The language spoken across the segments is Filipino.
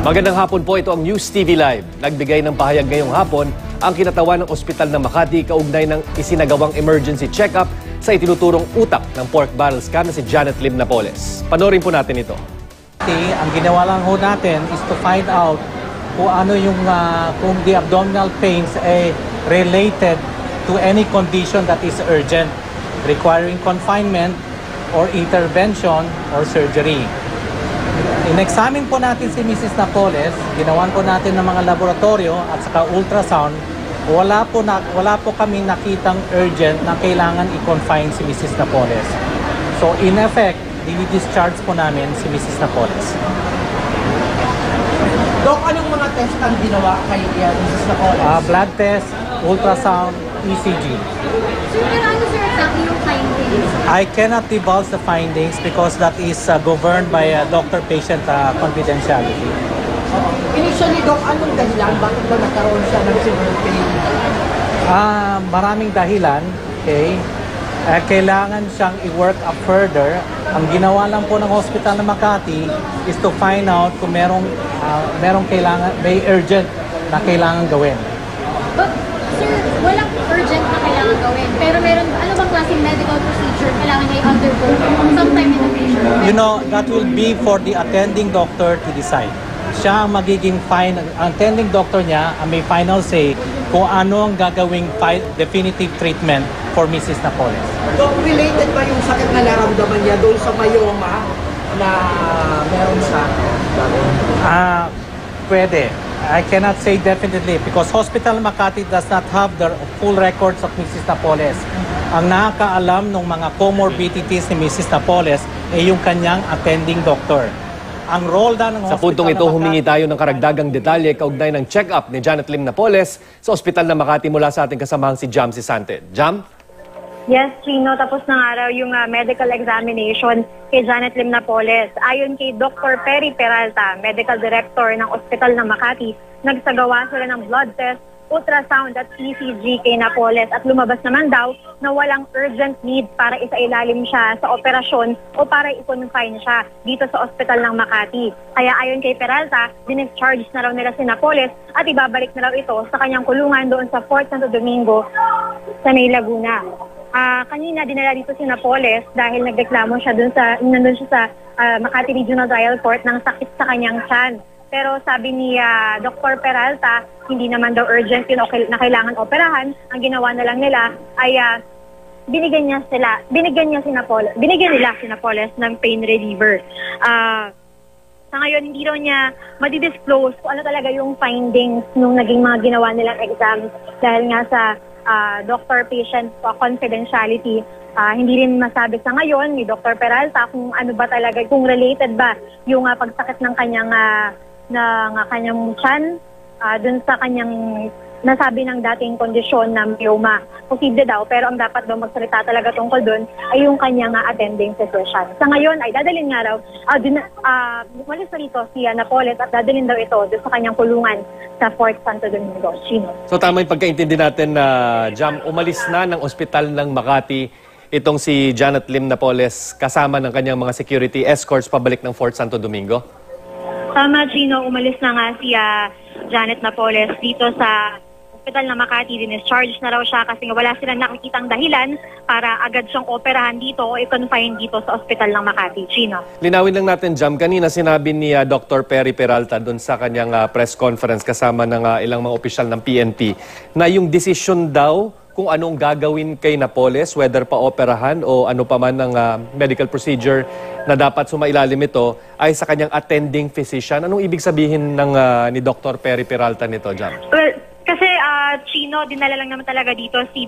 Magandang hapon po, ito ang News TV Live. Nagbigay ng pahayag ngayong hapon ang kinatawan ng ospital ng Makati kaugnay ng isinagawang emergency check-up sa itinuturong utak ng pork barrel scam na si Janet Lim Napoles. Panoorin po natin ito. Ang ginawa lang ho natin is to find out kung ano yung kung the abdominal pains ay related to any condition that is urgent, requiring confinement or intervention or surgery. In-examine po natin si Mrs. Napoles, ginawan po natin ng mga laboratorio at saka ultrasound. Wala po kami nakitang urgent na kailangan i-confine si Mrs. Napoles. So in effect, dini-discharge po namin si Mrs. Napoles. Dok, anong mga test ang ginawa kay Mrs. Napoles? Blood test, ultrasound, ECG. So, pero ano sir exactly yung findings? I cannot divulge the findings because that is governed by doctor-patient confidentiality. Initially, Dok, anong dahilan? Bakit ba nagkaroon siya ng severe pain? Maraming dahilan, okay? Kailangan siyang i-work up further. Ang ginawa lang po ng Hospital ng Makati is to find out kung may urgent na kailangan gawin. But, sir, walang urgent na kailangan gawin. Pero meron, ano bang klaseng medical procedure kailangan niya i-undergo sometime in the future? You know, that will be for the attending doctor to decide. Siya ang magiging ang attending doctor niya ang may final say kung ano ang gagawing definitive treatment for Mrs. Napoles. Dok, related ba yung sakit na naramdaman niya doon sa myoma na meron sa... Pwede. I cannot say definitely because Hospital Makati does not have the full records of Mrs. Napoles. Ang nakakaalam ng mga comorbidities ni Mrs. Napoles ay yung kanyang attending doctor. Ang role ng Sa puntong ito, humingi tayo ng karagdagang detalye kaugnay ng check-up ni Janet Lim Napoles sa Ospital ng Makati mula sa ating kasamahang si Jam Sisante. Jam? Yes, Chino, tapos ng araw yung medical examination kay Janet Lim Napoles. Ayon kay Dr. Perry Peralta, Medical Director ng Ospital ng Makati, nagsagawa sila ng blood test, ultrasound at ECG kay Napoles at lumabas naman daw na walang urgent need para isailalim siya sa operasyon o para i-confine siya dito sa Ospital ng Makati. Kaya ayon kay Peralta, discharge na raw nila si Napoles at ibabalik na raw ito sa kanyang kulungan doon sa Fort Santo Domingo sa May Laguna. Kanina dinala dito si Napoles dahil nagreklamo siya nandun siya sa Makati Regional Trial Court ng sakit sa kanyang tiyan. Pero sabi ni Dr. Peralta, hindi naman daw urgent yun na kailangan operahan. Ang ginawa na lang nila ay binigyan nila si Napoles ng pain reliever. Sa ngayon, hindi raw niya madidisclose kung ano talaga yung findings nung naging mga ginawa nilang exams dahil nga sa doctor-patient confidentiality. Hindi rin masabi sa ngayon ni Dr. Peralta kung ano ba talaga, kung related ba yung pagsakit ng kanyang tiyan dun sa kanyang nasabi ng dating kondisyon na myoma. Posible daw, pero ang dapat daw magsalita talaga tungkol dun ay yung kanyang attending physician. Sa ngayon ay dadalhin nga raw, umalis na rito si Napoles at dadalhin daw ito dun sa kanyang kulungan sa Fort Santo Domingo. Chino. So tama yung pagkaintindi natin na Jam, umalis na ng Ospital ng Makati itong si Janet Lim Napoles kasama ng kanyang mga security escorts pabalik ng Fort Santo Domingo? Tama, Gino. Umalis na nga si Janet Napoles dito sa Ospital ng Makati. Discharge na raw siya kasi wala silang nakikitang dahilan para agad siyang operahan dito o i-confine dito sa Ospital ng Makati. Gino. Linawin lang natin, Jam. Kanina sinabi ni Dr. Perry Peralta doon sa kanyang press conference kasama ng ilang mga opisyal ng PNP na yung decision daw kung anong gagawin kay Napoles, whether pa operahan o ano pa man ng medical procedure na dapat sumailalim ito, ay sa kanyang attending physician. Anong ibig sabihin ni Dr. Perry Peralta nito, Jam? Well, kasi Chino, dinala lang naman talaga dito si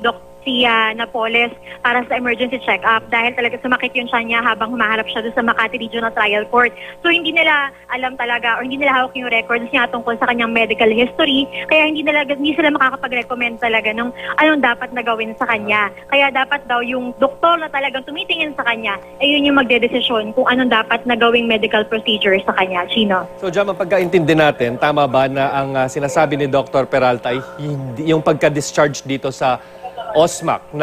Napoles para sa emergency check-up dahil talaga sumakit yung siya niya habang humaharap siya doon sa Makati Regional Trial Court. So hindi nila alam talaga o hindi nila hawak yung records niya tungkol sa kanyang medical history, kaya hindi sila makakapag-recommend talaga ng anong dapat na gawin sa kanya. Kaya dapat daw yung doktor na talagang tumitingin sa kanya ay yun yung magdedesisyon kung anong dapat na gawing medical procedure sa kanya. Chino. So Jam, ang pagkaintindi natin, tama ba na ang sinasabi ni Dr. Peralta ay yung pagka-discharge dito sa OSMAC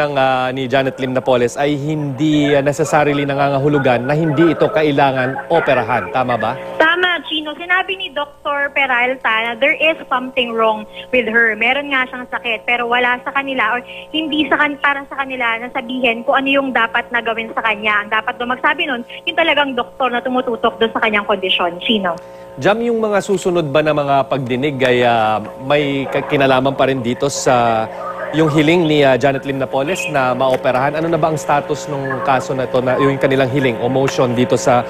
ni Janet Lim Napoles ay hindi necessarily nangangahulugan na hindi ito kailangan operahan. Tama ba? Tama, Chino, sinabi ni Dr. Peralta na there is something wrong with her. Meron nga siyang sakit, pero wala sa kanila or hindi para sa kanila na sabihin kung ano yung dapat na gawin sa kanya. Ang dapat daw magsabi nun, yung talagang doktor na tumututok doon sa kanyang kondisyon. Chino. Jam, yung mga susunod ba na mga pagdinig ay may kinalaman pa rin dito sa yung hiling ni Janet Lim Napoles na maoperahan? Ano na ba ang status ng kaso na ito, na yung kanilang hiling o motion dito sa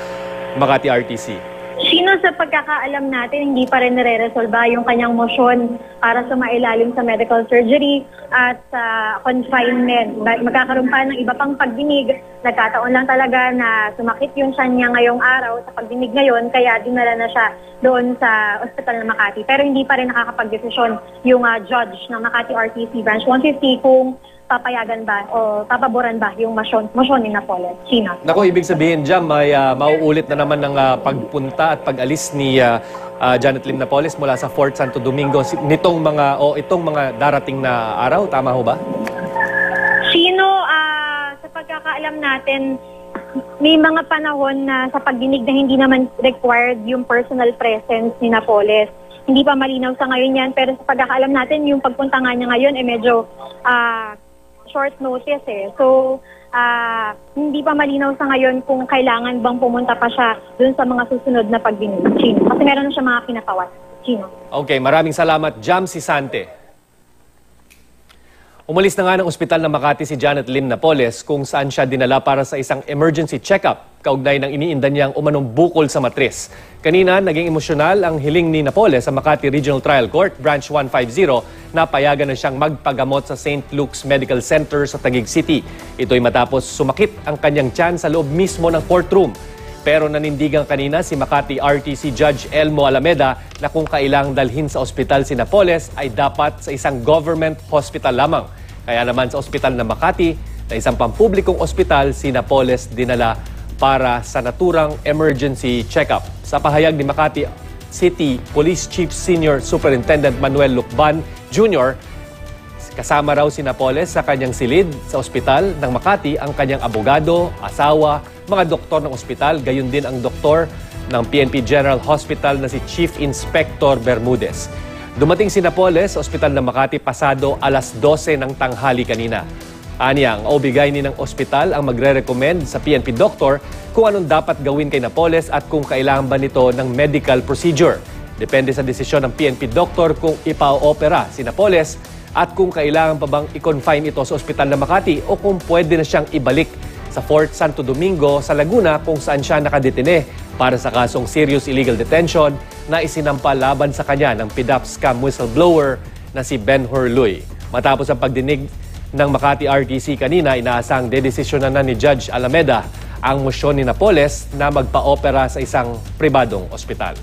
Makati RTC? Sino sa pagkakaalam natin, hindi pa rin nare-resolba yung kanyang motion para sa mailalim sa medical surgery at sa confinement. Magkakaroon pa ng iba pang pagdinig. Nagkataon lang talaga na sumakit yung tiyan niya ngayong araw sa pagdinig ngayon, kaya dinala na siya doon sa ospital ng Makati. Pero hindi pa rin nakakapag-desisyon yung judge ng Makati RTC Branch 150 kung papayagan ba o papaboran ba yung motion ni Napoles. Chino. Nako, ibig sabihin dyan, may mauulit na naman ng pagpunta at pag-alis ni Janet Lim Napoles mula sa Fort Santo Domingo itong mga darating na araw. Tama ho ba? Chino, sa pagkakaalam natin, may mga panahon na sa pagdinig na hindi naman required yung personal presence ni Napoles. Hindi pa malinaw sa ngayon yan, pero sa pagkakaalam natin, yung pagpunta nga niya ngayon medyo short notice eh. So, hindi pa malinaw sa ngayon kung kailangan bang pumunta pa siya dun sa mga susunod na pagdinig. Chino. Kasi meron na siya mga pinatawas. Chino. Okay, maraming salamat, Jam Sisante. Umalis na nga ng ospital ng Makati si Janet Lim Napoles kung saan siya dinala para sa isang emergency check-up kaugnay ng iniinda niyang umanong bukol sa matris. Kanina, naging emosyonal ang hiling ni Napoles sa Makati Regional Trial Court, Branch 150, na payagan na siyang magpagamot sa St. Luke's Medical Center sa Taguig City. Ito'y matapos sumakit ang kanyang tiyan sa loob mismo ng courtroom. Pero nanindigan kanina si Makati RTC Judge Elmo Alameda na kung kailangang dalhin sa ospital si Napoles ay dapat sa isang government hospital lamang. Kaya naman sa ospital ng Makati, na isang pampublikong ospital, si Napoles dinala para sa naturang emergency check-up. Sa pahayag ni Makati City Police Chief Senior Superintendent Manuel Lucban Jr., kasama raw si Napoles sa kanyang silid sa ospital ng Makati ang kanyang abogado, asawa, mga doktor ng ospital, gayon din ang doktor ng PNP General Hospital na si Chief Inspector Bermudez. Dumating si Napoles sa ospital ng Makati pasado alas 12 ng tanghali kanina. Anya, ang obigay ni ng ospital ang magre-recommend sa PNP doctor kung anong dapat gawin kay Napoles at kung kailangan ba nito ng medical procedure. Depende sa desisyon ng PNP doctor kung ipa-opera si Napoles at kung kailangan pa bang i-confine ito sa ospital ng Makati o kung pwede na siyang ibalik sa Fort Santo Domingo sa Laguna kung saan siya nakadetine para sa kasong serious illegal detention na isinampa laban sa kanya ng PDAP scam whistleblower na si Ben Horluy. Matapos ang pagdinig ng Makati RTC kanina, inaasang dedesisyonan na ni Judge Alameda ang motion ni Napoles na magpa-opera sa isang pribadong ospital.